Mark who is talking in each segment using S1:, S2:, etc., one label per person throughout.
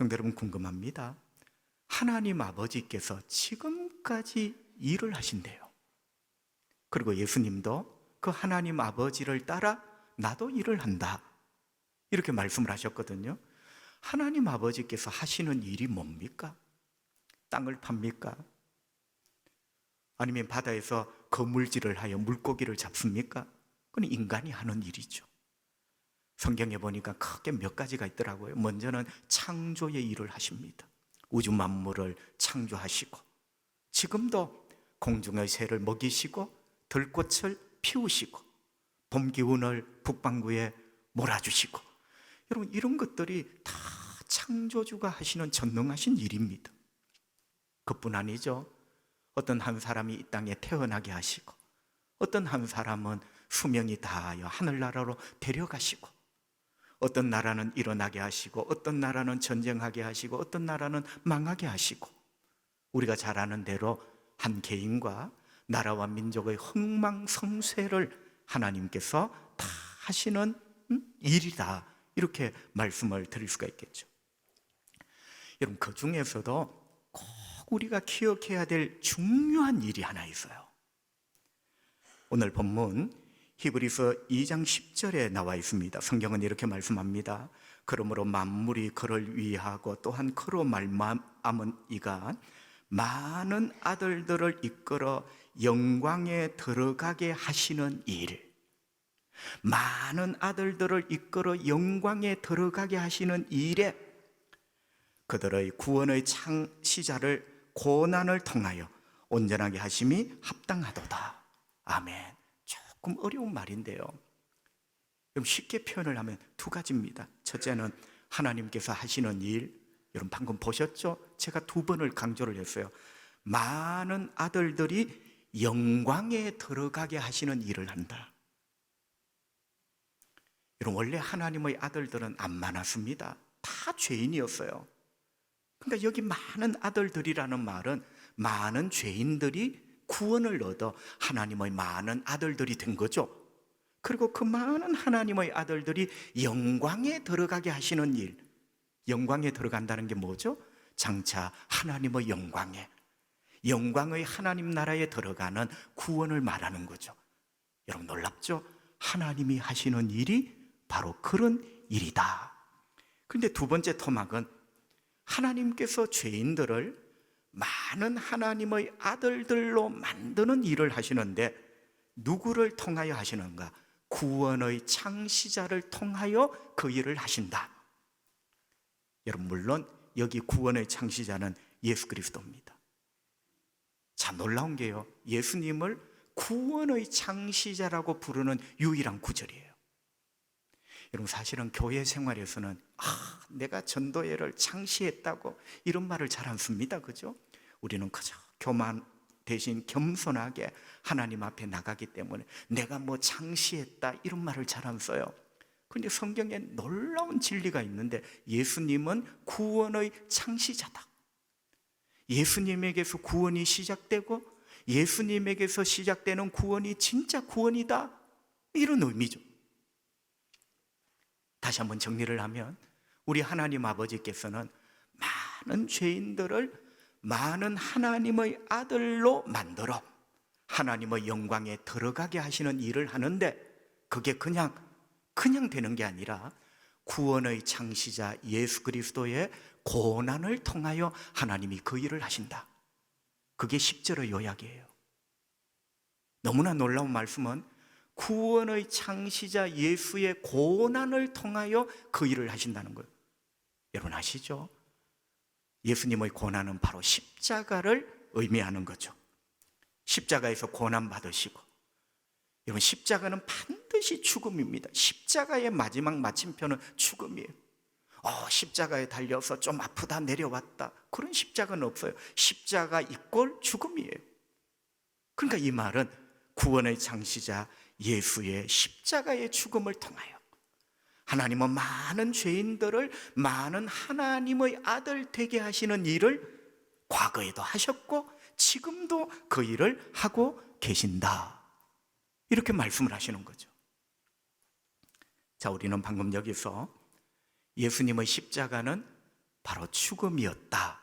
S1: 성도 여러분, 궁금합니다. 하나님 아버지께서 지금까지 일을 하신대요. 그리고 예수님도 그 하나님 아버지를 따라 나도 일을 한다, 이렇게 말씀을 하셨거든요. 하나님 아버지께서 하시는 일이 뭡니까? 땅을 팝니까? 아니면 바다에서 거물질을 하여 물고기를 잡습니까? 그건 인간이 하는 일이죠. 성경에 보니까 크게 몇 가지가 있더라고요. 먼저는 창조의 일을 하십니다. 우주 만물을 창조하시고, 지금도 공중의 새를 먹이시고 들꽃을 피우시고 봄 기운을 북반구에 몰아주시고, 여러분, 이런 것들이 다 창조주가 하시는 전능하신 일입니다. 그뿐 아니죠. 어떤 한 사람이 이 땅에 태어나게 하시고, 어떤 한 사람은 수명이 다하여 하늘나라로 데려가시고, 어떤 나라는 일어나게 하시고, 어떤 나라는 전쟁하게 하시고, 어떤 나라는 망하게 하시고, 우리가 잘 아는 대로 한 개인과 나라와 민족의 흥망성쇠를 하나님께서 다 하시는 일이다, 이렇게 말씀을 드릴 수가 있겠죠. 여러분, 그 중에서도 꼭 우리가 기억해야 될 중요한 일이 하나 있어요. 오늘 본문 히브리서 2장 10절에 나와 있습니다. 성경은 이렇게 말씀합니다. 그러므로 만물이 그를 위하고 또한 그로 말미암은 이가 많은 아들들을 이끌어 영광에 들어가게 하시는 일, 많은 아들들을 이끌어 영광에 들어가게 하시는 일에 그들의 구원의 창시자를 고난을 통하여 온전하게 하심이 합당하도다. 아멘. 조금 어려운 말인데요, 좀 쉽게 표현을 하면 두 가지입니다. 첫째는 하나님께서 하시는 일, 여러분 방금 보셨죠? 제가 두 번을 강조를 했어요. 많은 아들들이 영광에 들어가게 하시는 일을 한다. 여러분, 원래 하나님의 아들들은 안 많았습니다. 다 죄인이었어요. 그러니까 여기 많은 아들들이라는 말은 많은 죄인들이 구원을 얻어 하나님의 많은 아들들이 된 거죠. 그리고 그 많은 하나님의 아들들이 영광에 들어가게 하시는 일, 영광에 들어간다는 게 뭐죠? 장차 하나님의 영광의 하나님 나라에 들어가는 구원을 말하는 거죠. 여러분, 놀랍죠? 하나님이 하시는 일이 바로 그런 일이다. 그런데 두 번째 토막은 하나님께서 죄인들을 많은 하나님의 아들들로 만드는 일을 하시는데, 누구를 통하여 하시는가? 구원의 창시자를 통하여 그 일을 하신다. 여러분, 물론 여기 구원의 창시자는 예수 그리스도입니다. 참 놀라운 게요, 예수님을 구원의 창시자라고 부르는 유일한 구절이에요. 여러분, 사실은 교회 생활에서는 내가 전도회를 창시했다고 이런 말을 잘 안 씁니다. 그죠? 우리는 그저 교만 대신 겸손하게 하나님 앞에 나가기 때문에 내가 뭐 창시했다 이런 말을 잘 안 써요. 그런데 성경에 놀라운 진리가 있는데, 예수님은 구원의 창시자다. 예수님에게서 구원이 시작되고 예수님에게서 시작되는 구원이 진짜 구원이다, 이런 의미죠. 다시 한번 정리를 하면, 우리 하나님 아버지께서는 많은 죄인들을 많은 하나님의 아들로 만들어 하나님의 영광에 들어가게 하시는 일을 하는데, 그게 그냥 되는 게 아니라 구원의 창시자 예수 그리스도의 고난을 통하여 하나님이 그 일을 하신다. 그게 10절의 요약이에요. 너무나 놀라운 말씀은 구원의 창시자 예수의 고난을 통하여 그 일을 하신다는 거예요. 여러분 아시죠? 예수님의 고난은 바로 십자가를 의미하는 거죠. 십자가에서 고난 받으시고, 여러분, 십자가는 반드시 죽음입니다. 십자가의 마지막 마침표는 죽음이에요. 십자가에 달려서 좀 아프다 내려왔다, 그런 십자가는 없어요. 십자가 이꼴 죽음이에요. 그러니까 이 말은 구원의 창시자 예수의 십자가의 죽음을 통하여 하나님은 많은 죄인들을 많은 하나님의 아들 되게 하시는 일을 과거에도 하셨고 지금도 그 일을 하고 계신다, 이렇게 말씀을 하시는 거죠. 자, 우리는 방금 여기서 예수님의 십자가는 바로 죽음이었다.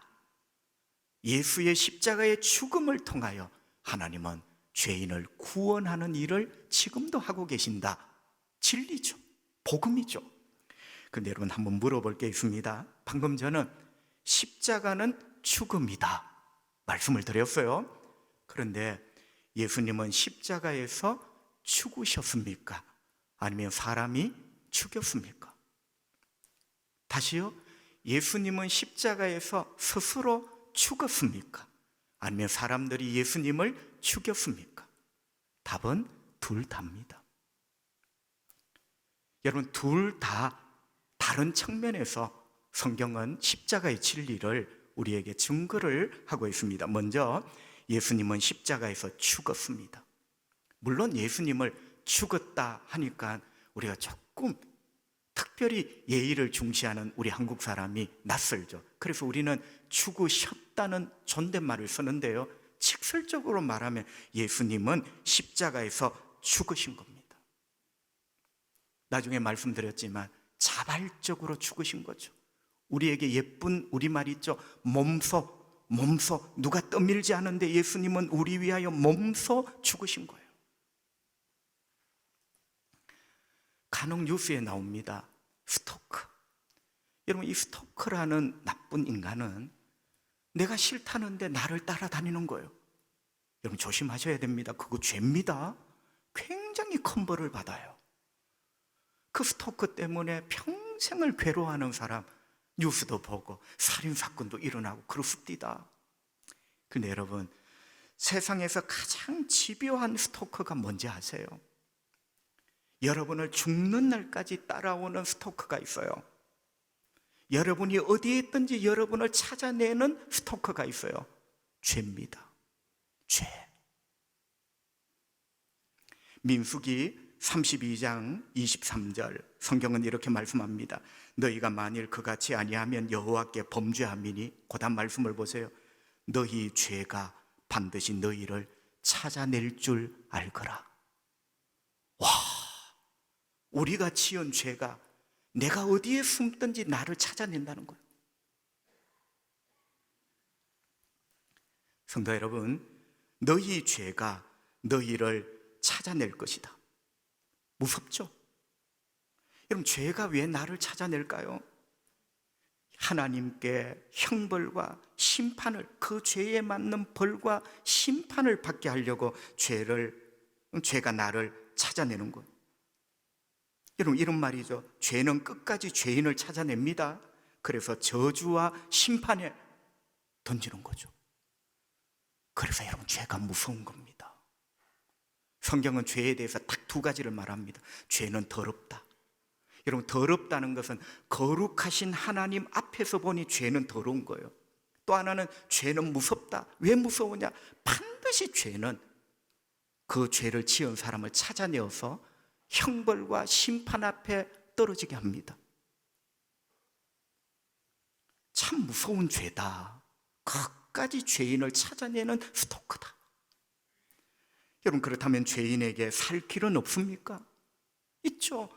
S1: 예수의 십자가의 죽음을 통하여 하나님은 죄인을 구원하는 일을 지금도 하고 계신다. 진리죠. 복음이죠. 근데 여러분 한번 물어볼 게 있습니다. 방금 저는 십자가는 죽음이다 말씀을 드렸어요. 그런데 예수님은 십자가에서 죽으셨습니까? 아니면 사람이 죽였습니까? 다시요. 예수님은 십자가에서 스스로 죽었습니까? 아니면 사람들이 예수님을 죽였습니까? 답은 둘 다입니다. 여러분, 둘 다 다른 측면에서 성경은 십자가의 진리를 우리에게 증거를 하고 있습니다. 먼저 예수님은 십자가에서 죽었습니다. 물론 예수님을 죽었다 하니까 우리가 조금 특별히 예의를 중시하는 우리 한국 사람이 낯설죠. 그래서 우리는 죽으셨다는 존댓말을 쓰는데요, 직설적으로 말하면 예수님은 십자가에서 죽으신 겁니다. 나중에 말씀드렸지만 자발적으로 죽으신 거죠. 우리에게 예쁜 우리말 있죠. 몸소 누가 떠밀지 않은데 예수님은 우리 위하여 몸소 죽으신 거예요. 간혹 뉴스에 나옵니다. 스토커. 여러분, 이 스토커라는 나쁜 인간은 내가 싫다는데 나를 따라다니는 거예요. 여러분 조심하셔야 됩니다. 그거 죄입니다. 굉장히 큰 벌을 받아요. 그 스토커 때문에 평생을 괴로워하는 사람 뉴스도 보고 살인사건도 일어나고 그렇습니다. 근데 여러분, 세상에서 가장 집요한 스토커가 뭔지 아세요? 여러분을 죽는 날까지 따라오는 스토커가 있어요. 여러분이 어디에 있든지 여러분을 찾아내는 스토커가 있어요. 죄입니다. 죄. 민수기 32장 23절 성경은 이렇게 말씀합니다. 너희가 만일 그같이 아니하면 여호와께 범죄함이니, 그다음 말씀을 보세요. 너희 죄가 반드시 너희를 찾아낼 줄 알거라. 와, 우리가 지은 죄가 내가 어디에 숨든지 나를 찾아낸다는 거예요. 성도 여러분, 너희 죄가 너희를 찾아낼 것이다. 무섭죠? 여러분, 죄가 왜 나를 찾아낼까요? 하나님께 형벌과 심판을, 그 죄에 맞는 벌과 심판을 받게 하려고 죄가 나를 찾아내는 거예요. 여러분, 이런 말이죠. 죄는 끝까지 죄인을 찾아냅니다. 그래서 저주와 심판에 던지는 거죠. 그래서 여러분, 죄가 무서운 겁니다. 성경은 죄에 대해서 딱 두 가지를 말합니다. 죄는 더럽다. 여러분, 더럽다는 것은 거룩하신 하나님 앞에서 보니 죄는 더러운 거예요. 또 하나는 죄는 무섭다. 왜 무서우냐? 반드시 죄는 그 죄를 지은 사람을 찾아내어서 형벌과 심판 앞에 떨어지게 합니다. 참 무서운 죄다. 끝까지 죄인을 찾아내는 스토커다. 여러분, 그렇다면 죄인에게 살 길은 없습니까? 있죠.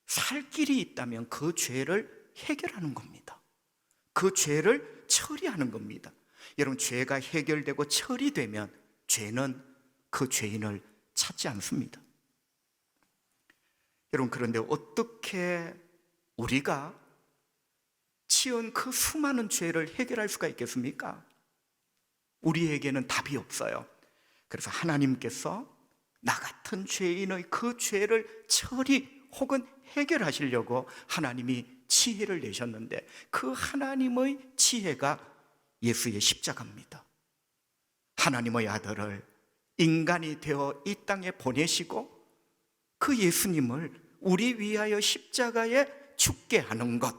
S1: 살 길이 있다면 그 죄를 해결하는 겁니다. 그 죄를 처리하는 겁니다. 여러분, 죄가 해결되고 처리되면 죄는 그 죄인을 찾지 않습니다. 여러분, 그런데 어떻게 우리가 지은 그 수많은 죄를 해결할 수가 있겠습니까? 우리에게는 답이 없어요. 그래서 하나님께서 나 같은 죄인의 그 죄를 처리 혹은 해결하시려고 하나님이 지혜를 내셨는데, 그 하나님의 지혜가 예수의 십자가입니다. 하나님의 아들을 인간이 되어 이 땅에 보내시고 그 예수님을 우리 위하여 십자가에 죽게 하는 것,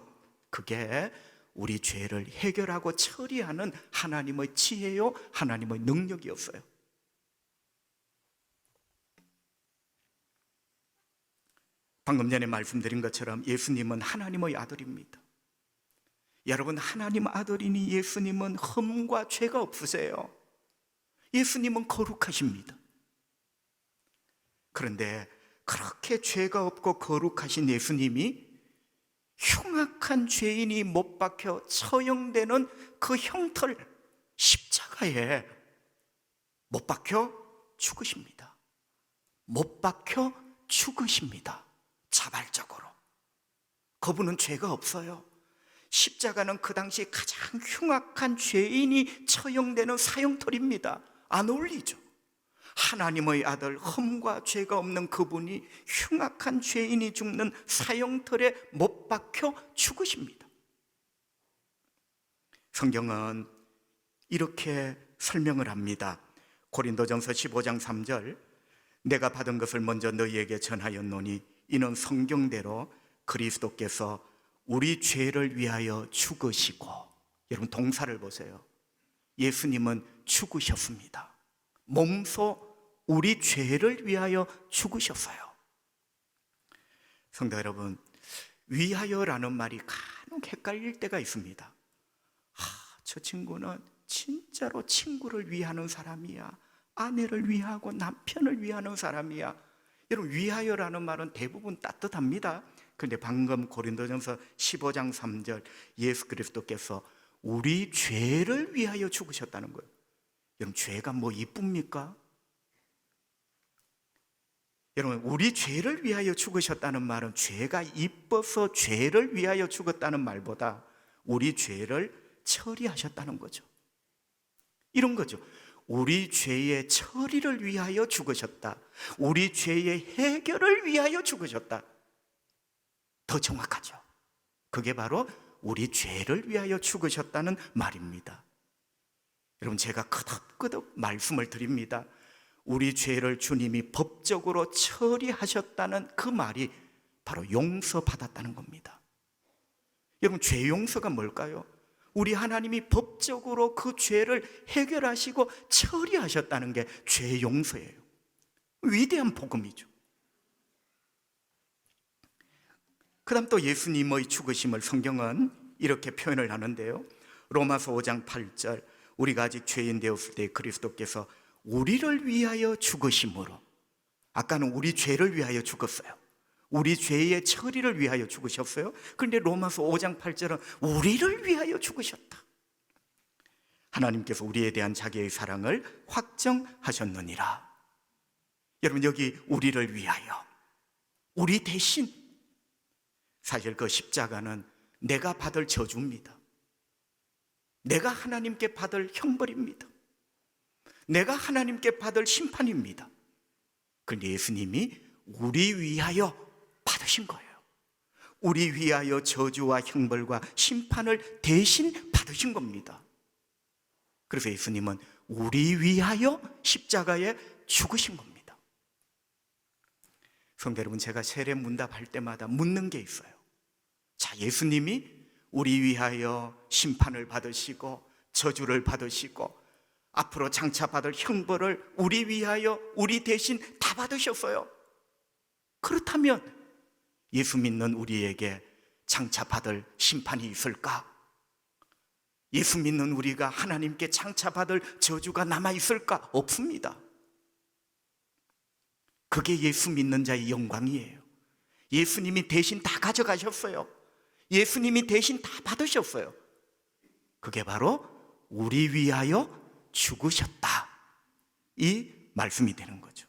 S1: 그게 우리 죄를 해결하고 처리하는 하나님의 지혜요, 하나님의 능력이었어요. 방금 전에 말씀드린 것처럼 예수님은 하나님의 아들입니다. 여러분, 하나님 아들이니 예수님은 흠과 죄가 없으세요. 예수님은 거룩하십니다. 그런데 그렇게 죄가 없고 거룩하신 예수님이 흉악한 죄인이 못 박혀 처형되는 그 형틀, 십자가에 못 박혀 죽으십니다. 못 박혀 죽으십니다. 자발적으로. 그분은 죄가 없어요. 십자가는 그 당시 가장 흉악한 죄인이 처형되는 사형틀입니다. 안 어울리죠. 하나님의 아들, 흠과 죄가 없는 그분이 흉악한 죄인이 죽는 사형틀에 못 박혀 죽으십니다. 성경은 이렇게 설명을 합니다. 고린도전서 15장 3절, 내가 받은 것을 먼저 너희에게 전하였노니 이는 성경대로 그리스도께서 우리 죄를 위하여 죽으시고, 여러분 동사를 보세요. 예수님은 죽으셨습니다. 몸소 우리 죄를 위하여 죽으셨어요. 성도 여러분, 위하여라는 말이 간혹 헷갈릴 때가 있습니다. 저 친구는 진짜로 친구를 위하는 사람이야, 아내를 위하고 남편을 위하는 사람이야. 여러분, 위하여라는 말은 대부분 따뜻합니다. 그런데 방금 고린도전서 15장 3절, 예수 그리스도께서 우리 죄를 위하여 죽으셨다는 거예요. 여러분, 죄가 뭐 이쁩니까? 여러분, 우리 죄를 위하여 죽으셨다는 말은 죄가 이뻐서 죄를 위하여 죽었다는 말보다 우리 죄를 처리하셨다는 거죠. 이런 거죠. 우리 죄의 처리를 위하여 죽으셨다. 우리 죄의 해결을 위하여 죽으셨다. 더 정확하죠. 그게 바로 우리 죄를 위하여 죽으셨다는 말입니다. 여러분, 제가 끄덕끄덕 말씀을 드립니다. 우리 죄를 주님이 법적으로 처리하셨다는 그 말이 바로 용서받았다는 겁니다. 여러분, 죄 용서가 뭘까요? 우리 하나님이 법적으로 그 죄를 해결하시고 처리하셨다는 게 죄 용서예요. 위대한 복음이죠. 그 다음 또 예수님의 죽으심을 성경은 이렇게 표현을 하는데요. 로마서 5장 8절, 우리가 아직 죄인 되었을 때 그리스도께서 우리를 위하여 죽으심으로, 아까는 우리 죄를 위하여 죽었어요. 우리 죄의 처리를 위하여 죽으셨어요. 그런데 로마서 5장 8절은 우리를 위하여 죽으셨다. 하나님께서 우리에 대한 자기의 사랑을 확정하셨느니라. 여러분, 여기 우리를 위하여, 우리 대신, 사실 그 십자가는 내가 받을 저주입니다. 내가 하나님께 받을 형벌입니다. 내가 하나님께 받을 심판입니다. 그런데 예수님이 우리 위하여 받으신 거예요. 우리 위하여 저주와 형벌과 심판을 대신 받으신 겁니다. 그래서 예수님은 우리 위하여 십자가에 죽으신 겁니다. 성도 여러분, 제가 세례 문답할 때마다 묻는 게 있어요. 자, 예수님이 우리 위하여 심판을 받으시고 저주를 받으시고 앞으로 장차 받을 형벌을 우리 위하여, 우리 대신 다 받으셨어요. 그렇다면 예수 믿는 우리에게 장차 받을 심판이 있을까? 예수 믿는 우리가 하나님께 장차 받을 저주가 남아 있을까? 없습니다. 그게 예수 믿는 자의 영광이에요. 예수님이 대신 다 가져가셨어요. 예수님이 대신 다 받으셨어요. 그게 바로 우리 위하여 죽으셨다, 이 말씀이 되는 거죠.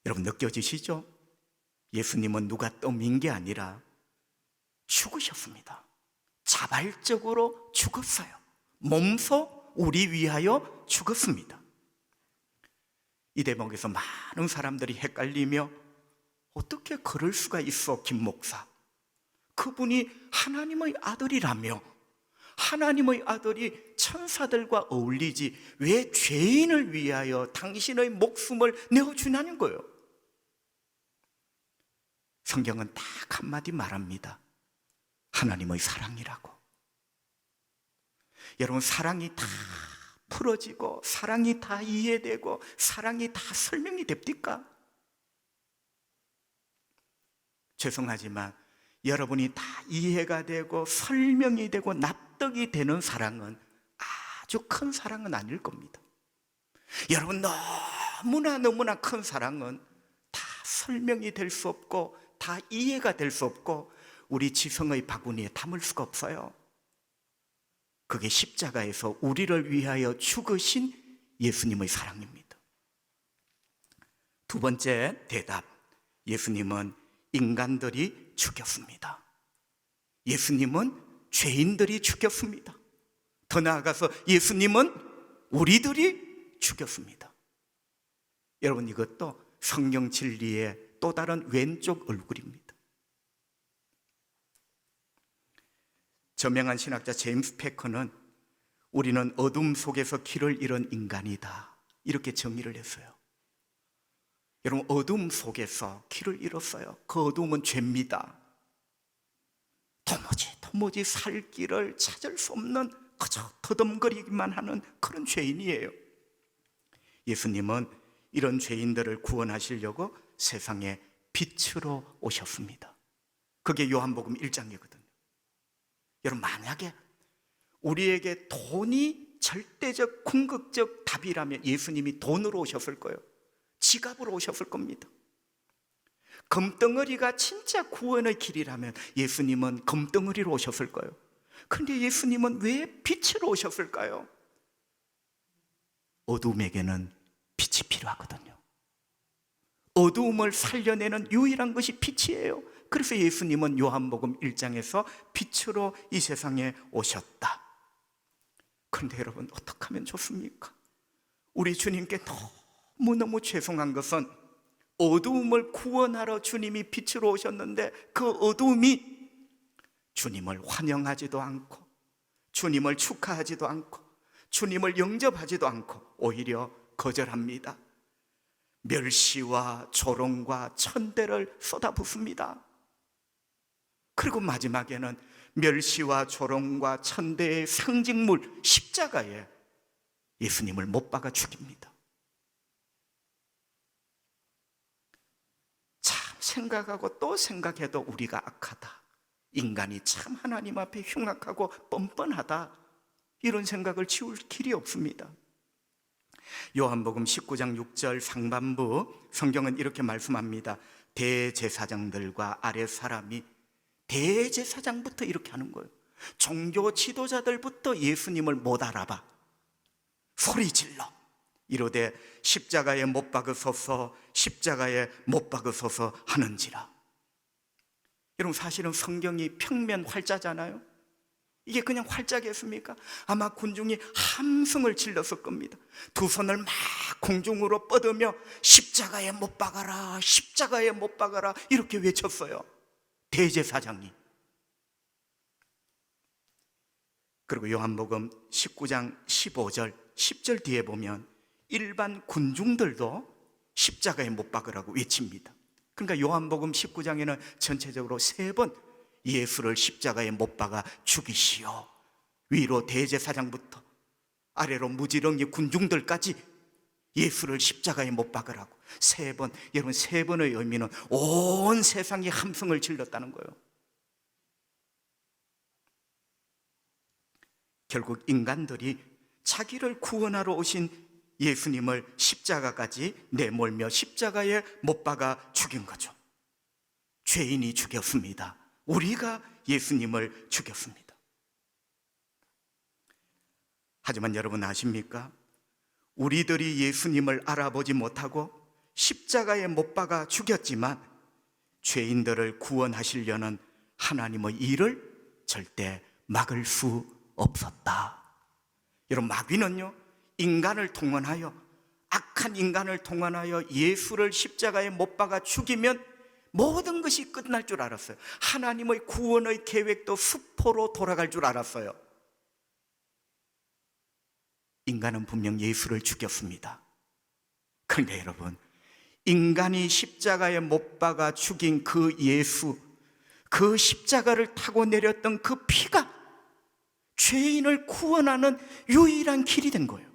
S1: 여러분, 느껴지시죠? 예수님은 누가 떠민 게 아니라 죽으셨습니다. 자발적으로 죽었어요. 몸소 우리 위하여 죽었습니다. 이 대목에서 많은 사람들이 헷갈리며, 어떻게 그럴 수가 있어, 김 목사? 그분이 하나님의 아들이라며, 하나님의 아들이 천사들과 어울리지 왜 죄인을 위하여 당신의 목숨을 내어주냐는 거예요. 성경은 딱 한마디 말합니다. 하나님의 사랑이라고. 여러분, 사랑이 다 풀어지고 사랑이 다 이해되고 사랑이 다 설명이 됩니까? 죄송하지만 여러분이 다 이해가 되고 설명이 되고 납득이 되는 사랑은 아주 큰 사랑은 아닐 겁니다. 여러분, 너무나 큰 사랑은 다 설명이 될 수 없고 다 이해가 될 수 없고 우리 지성의 바구니에 담을 수가 없어요. 그게 십자가에서 우리를 위하여 죽으신 예수님의 사랑입니다. 두 번째 대답, 예수님은 인간들이 죽였습니다. 예수님은 죄인들이 죽였습니다. 더 나아가서 예수님은 우리들이 죽였습니다. 여러분, 이것도 성경 진리의 또 다른 왼쪽 얼굴입니다. 저명한 신학자 제임스 패커는 우리는 어둠 속에서 길을 잃은 인간이다, 이렇게 정의를 했어요. 여러분, 어둠 속에서 길을 잃었어요. 그 어둠은 죄입니다. 도무지 살 길을 찾을 수 없는, 그저 더듬거리기만 하는 그런 죄인이에요. 예수님은 이런 죄인들을 구원하시려고 세상에 빛으로 오셨습니다. 그게 요한복음 1장이거든요. 여러분, 만약에 우리에게 돈이 절대적 궁극적 답이라면 예수님이 돈으로 오셨을 거예요. 지갑으로 오셨을 겁니다. 금덩어리가 진짜 구원의 길이라면 예수님은 금덩어리로 오셨을 거예요. 그런데 예수님은 왜 빛으로 오셨을까요? 어둠에게는 빛이 필요하거든요. 어두움을 살려내는 유일한 것이 빛이에요. 그래서 예수님은 요한복음 1장에서 빛으로 이 세상에 오셨다. 그런데 여러분, 어떻게 하면 좋습니까? 우리 주님께 너무너무 죄송한 것은 어두움을 구원하러 주님이 빛으로 오셨는데 그 어두움이 주님을 환영하지도 않고 주님을 축하하지도 않고 주님을 영접하지도 않고 오히려 거절합니다. 멸시와 조롱과 천대를 쏟아붓습니다. 그리고 마지막에는 멸시와 조롱과 천대의 상징물 십자가에 예수님을 못 박아 죽입니다. 참 생각하고 또 생각해도 우리가 악하다, 인간이 참 하나님 앞에 흉악하고 뻔뻔하다, 이런 생각을 지울 길이 없습니다. 요한복음 19장 6절 상반부 성경은 이렇게 말씀합니다. 대제사장들과 아랫 사람이, 대제사장부터 이렇게 하는 거예요. 종교 지도자들부터 예수님을 못 알아봐 소리 질러 이르되 십자가에 못 박으소서, 십자가에 못 박으소서 하는지라. 여러분, 사실은 성경이 평면 활자잖아요. 이게 그냥 활자겠습니까? 아마 군중이 함성을 질렀을 겁니다. 두 손을 막 공중으로 뻗으며 십자가에 못 박아라, 십자가에 못 박아라, 이렇게 외쳤어요, 대제사장이. 그리고 요한복음 19장 15절 10절 뒤에 보면 일반 군중들도 십자가에 못 박으라고 외칩니다. 그러니까 요한복음 19장에는 전체적으로 3번 예수를 십자가에 못 박아 죽이시오, 위로 대제사장부터 아래로 무지렁이 군중들까지 예수를 십자가에 못 박으라고 3번. 여러분, 3번의 의미는 온 세상이 함성을 질렀다는 거예요. 결국 인간들이 자기를 구원하러 오신 예수님을 십자가까지 내몰며 십자가에 못 박아 죽인 거죠. 죄인이 죽였습니다. 우리가 예수님을 죽였습니다. 하지만 여러분 아십니까? 우리들이 예수님을 알아보지 못하고 십자가에 못 박아 죽였지만 죄인들을 구원하시려는 하나님의 일을 절대 막을 수 없었다. 여러분, 마귀는요, 인간을 동원하여, 악한 인간을 동원하여 예수를 십자가에 못 박아 죽이면 모든 것이 끝날 줄 알았어요. 하나님의 구원의 계획도 수포로 돌아갈 줄 알았어요. 인간은 분명 예수를 죽였습니다. 그런데 여러분, 인간이 십자가에 못 박아 죽인 그 예수, 그 십자가를 타고 내렸던 그 피가 죄인을 구원하는 유일한 길이 된 거예요.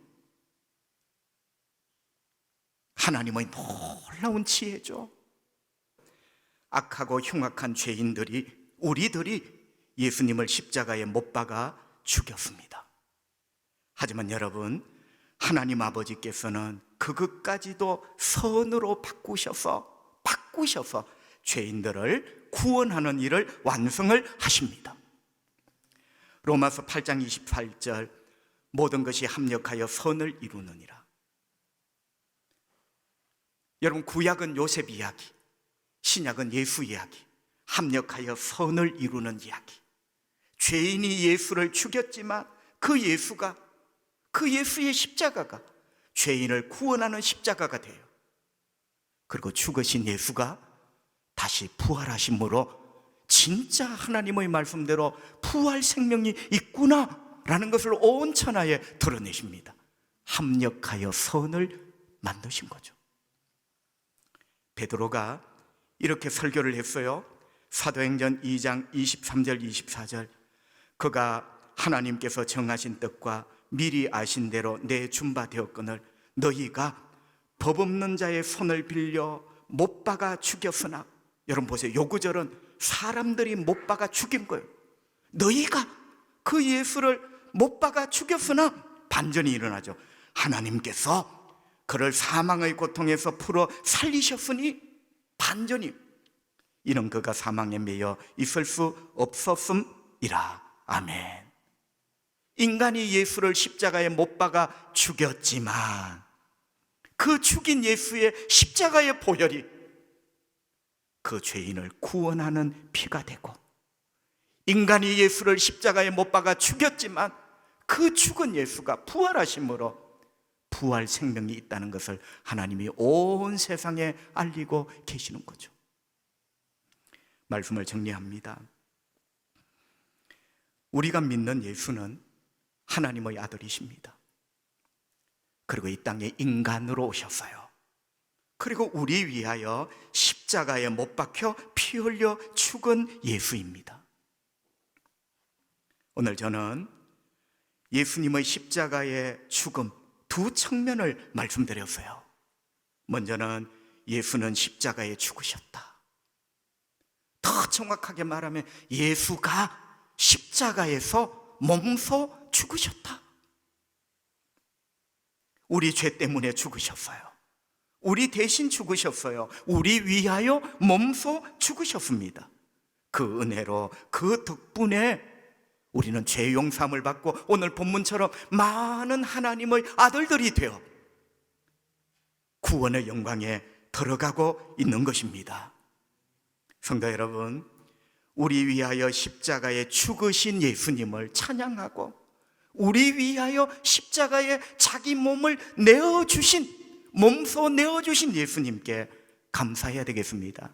S1: 하나님의 놀라운 지혜죠. 악하고 흉악한 죄인들이, 우리들이 예수님을 십자가에 못 박아 죽였습니다. 하지만 여러분, 하나님 아버지께서는 그것까지도 선으로 바꾸셔서 죄인들을 구원하는 일을 완성을 하십니다. 로마서 8장 28절, 모든 것이 합력하여 선을 이루느니라. 여러분, 구약은 요셉 이야기, 신약은 예수 이야기, 합력하여 선을 이루는 이야기. 죄인이 예수를 죽였지만 그 예수의 십자가가 죄인을 구원하는 십자가가 돼요. 그리고 죽으신 예수가 다시 부활하심으로 진짜 하나님의 말씀대로 부활 생명이 있구나라는 것을 온 천하에 드러내십니다. 합력하여 선을 만드신 거죠. 베드로가 이렇게 설교를 했어요. 사도행전 2장 23절 24절, 그가 하나님께서 정하신 뜻과 미리 아신 대로 내준 바 되었거늘 너희가 법 없는 자의 손을 빌려 못 박아 죽였으나, 여러분 보세요, 요 구절은 사람들이 못 박아 죽인 거예요. 너희가 그 예수를 못 박아 죽였으나 반전이 일어나죠. 하나님께서 그를 사망의 고통에서 풀어 살리셨으니, 반전이, 이는 그가 사망에 매여 있을 수 없었음이라. 아멘. 인간이 예수를 십자가에 못 박아 죽였지만 그 죽인 예수의 십자가의 보혈이 그 죄인을 구원하는 피가 되고, 인간이 예수를 십자가에 못 박아 죽였지만 그 죽은 예수가 부활하심으로 부활 생명이 있다는 것을 하나님이 온 세상에 알리고 계시는 거죠. 말씀을 정리합니다. 우리가 믿는 예수는 하나님의 아들이십니다. 그리고 이 땅에 인간으로 오셨어요. 그리고 우리 위하여 십자가에 못 박혀 피 흘려 죽은 예수입니다. 오늘 저는 예수님의 십자가의 죽음 두 측면을 말씀드렸어요. 먼저는 예수는 십자가에 죽으셨다. 더 정확하게 말하면 예수가 십자가에서 몸소 죽으셨다. 우리 죄 때문에 죽으셨어요. 우리 대신 죽으셨어요. 우리 위하여 몸소 죽으셨습니다. 그 은혜로, 그 덕분에 우리는 죄 용서함을 받고 오늘 본문처럼 많은 하나님의 아들들이 되어 구원의 영광에 들어가고 있는 것입니다. 성도 여러분, 우리 위하여 십자가에 죽으신 예수님을 찬양하고 우리 위하여 십자가에 자기 몸을 내어주신, 몸소 내어주신 예수님께 감사해야 되겠습니다.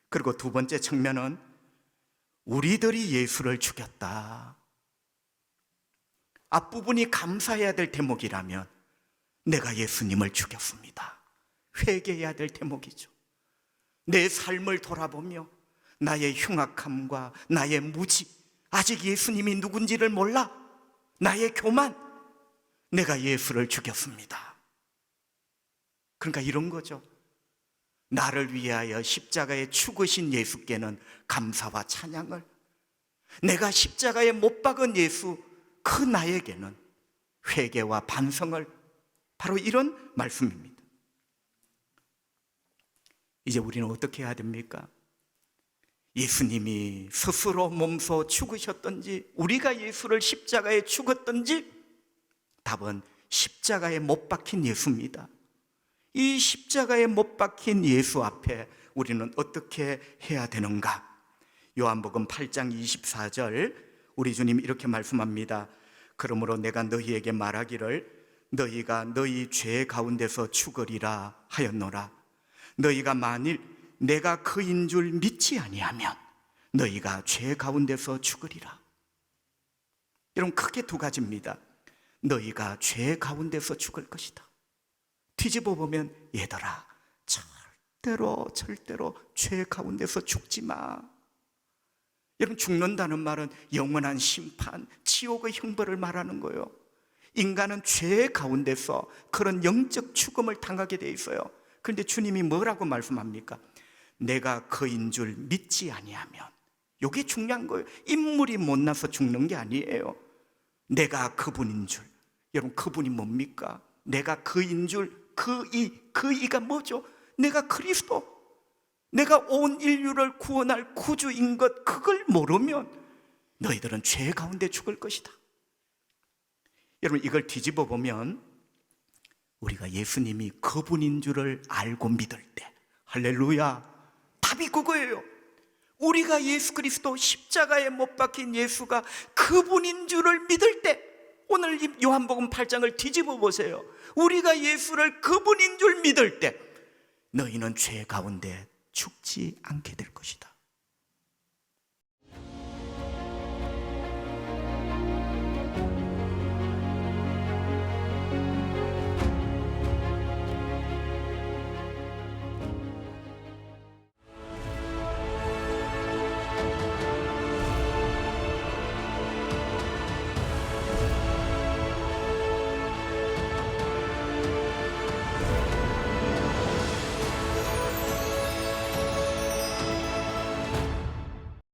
S1: 그리고 두 번째 측면은 우리들이 예수를 죽였다. 앞부분이 감사해야 될 대목이라면 내가 예수님을 죽였습니다. 회개해야 될 대목이죠. 내 삶을 돌아보며 나의 흉악함과 나의 무지, 아직 예수님이 누군지를 몰라, 나의 교만, 내가 예수를 죽였습니다. 그러니까 이런 거죠. 나를 위하여 십자가에 죽으신 예수께는 감사와 찬양을, 내가 십자가에 못 박은 예수 그 나에게는 회개와 반성을, 바로 이런 말씀입니다. 이제 우리는 어떻게 해야 됩니까? 예수님이 스스로 몸소 죽으셨던지 우리가 예수를 십자가에 죽었던지, 답은 십자가에 못 박힌 예수입니다. 이 십자가에 못 박힌 예수 앞에 우리는 어떻게 해야 되는가? 요한복음 8장 24절, 우리 주님 이렇게 말씀합니다. 그러므로 내가 너희에게 말하기를 너희가 너희 죄 가운데서 죽으리라 하였노라. 너희가 만일 내가 그인 줄 믿지 아니하면 너희가 죄 가운데서 죽으리라. 여러분, 크게 두 가지입니다. 너희가 죄 가운데서 죽을 것이다. 뒤집어 보면 얘들아, 절대로 죄 가운데서 죽지 마. 여러분, 죽는다는 말은 영원한 심판, 지옥의 형벌을 말하는 거예요. 인간은 죄 가운데서 그런 영적 죽음을 당하게 돼 있어요. 그런데 주님이 뭐라고 말씀합니까? 내가 그인 줄 믿지 아니하면, 이게 중요한 거예요. 인물이 못나서 죽는 게 아니에요. 내가 그분인 줄. 여러분, 그분이 뭡니까? 내가 그인 줄, 그 이가 뭐죠? 내가 그리스도, 내가 온 인류를 구원할 구주인 것, 그걸 모르면 너희들은 죄 가운데 죽을 것이다. 여러분, 이걸 뒤집어 보면 우리가 예수님이 그분인 줄을 알고 믿을 때, 할렐루야, 답이 그거예요. 우리가 예수 그리스도 십자가에 못 박힌 예수가 그분인 줄을 믿을 때, 오늘 이 요한복음 8장을 뒤집어 보세요. 우리가 예수를 그분인 줄 믿을 때 너희는 죄 가운데 죽지 않게 될 것이다.